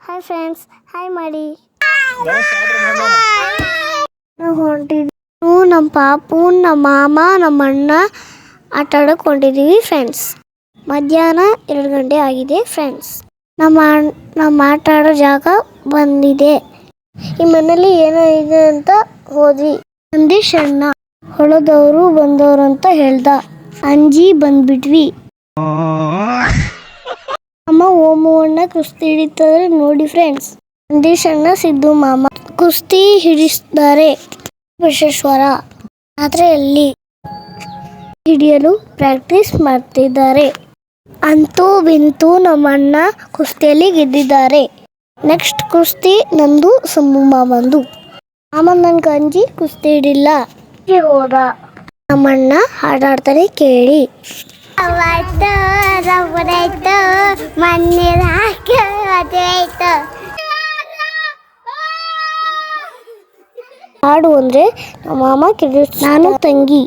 Hi friends, hi ಮಾಡಿ. ನಾವು ಹೊಂಟಿದ್ದೀವಿ ನಮ್ಮ ಪಾಪು, ನಮ್ಮ ಮಾಮ, ನಮ್ಮ ಅಣ್ಣ ಆಟ ಆಡೋಕೆ ಹೊಂಟಿದ್ದೀವಿ ಫ್ರೆಂಡ್ಸ್. ಮಧ್ಯಾಹ್ನ 2 ಗಂಟೆ ಆಗಿದೆ ಫ್ರೆಂಡ್ಸ್. ನಮ್ಮ ಆಟ ಆಡೋ ಜಾಗ ಬಂದಿದೆ. ಈ ಮನೇಲಿ ಏನೋ ಇದೆ ಅಂತ ಹೋದ್ವಿ. ನಂದೀಶ್ ಅಣ್ಣ ಹೊಳದವರು ಬಂದವರು ಅಂತ ಹೇಳ್ದ. ಅಂಜಿ ಬಂದ್ಬಿಟ್ವಿ. ಅಮ್ಮ ಓಮಣ್ಣ ಕುಸ್ತಿ ಹಿಡಿತಾರೆ ನೋಡಿ ಫ್ರೆಂಡ್ಸ್. ನಂದೀಶ್ ಅಣ್ಣ, ಸಿದ್ದು ಮಾಮ ಕುಸ್ತಿ ಹಿಡಿಸ್ತಾರೆ. ಬಸವೇಶ್ವರ ಜಾತ್ರೆಯಲ್ಲಿ ಹಿಡಿಯಲು ಪ್ರಾಕ್ಟೀಸ್ ಮಾಡ್ತಿದ್ದಾರೆ. ಅಂತೂ ಬಿಂತು ನಮ್ಮ ಅಣ್ಣ ಕುಸ್ತಿಯಲ್ಲಿ ಗೆದ್ದಿದ್ದಾರೆ. ನೆಕ್ಸ್ಟ್ ಕುಸ್ತಿ ನಂದು, ಸಂಬು ಮಾಮಂದು. ಮಾಮ ನನ್ಗೆ ಅಂಜಿ ಕುಸ್ತಿ ಹಿಡಿಲ್ಲ ಹೋದ. ನಮ್ಮಣ್ಣ ಹಾಡಾಡ್ತಾನೆ ಕೇಳಿ. ಹಾಡು ಅಂದ್ರೆ ನಮ್ಮ ಮಾಮ ನಾನು ತಂಗಿ.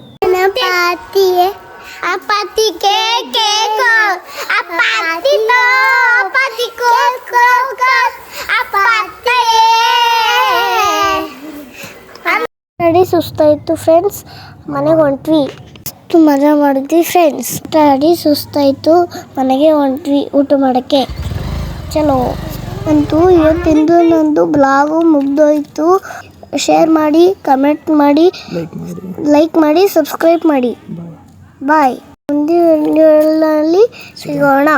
ಸ್ಟಡಿ ಸುಸ್ತಾಯಿತು ಫ್ರೆಂಡ್ಸ್, ಮನೆಗೆ ಹೊಂಟ್ವಿ. ಮಜಾ ಮಾಡಿದ್ವಿ ಫ್ರೆಂಡ್ಸ್. ಸ್ಟಡಿ ಸುಸ್ತಾಯಿತು, ಮನೆಗೆ ಹೊಂಟ್ವಿ ಊಟ ಮಾಡೋಕ್ಕೆ. ಚಲೋ ಅಂತೂ ಇವತ್ತಿಂದು ನಂದು ಬ್ಲಾಗು ಮುಗ್ದೋಯ್ತು. ಶೇರ್ ಮಾಡಿ, ಕಮೆಂಟ್ ಮಾಡಿ, ಲೈಕ್ ಮಾಡಿ, ಸಬ್ಸ್ಕ್ರೈಬ್ ಮಾಡಿ. ಬಾಯ್. ಮುಂದಿನ ವಿಡಿಯೋದಲ್ಲಿ ಸಿಗೋಣ.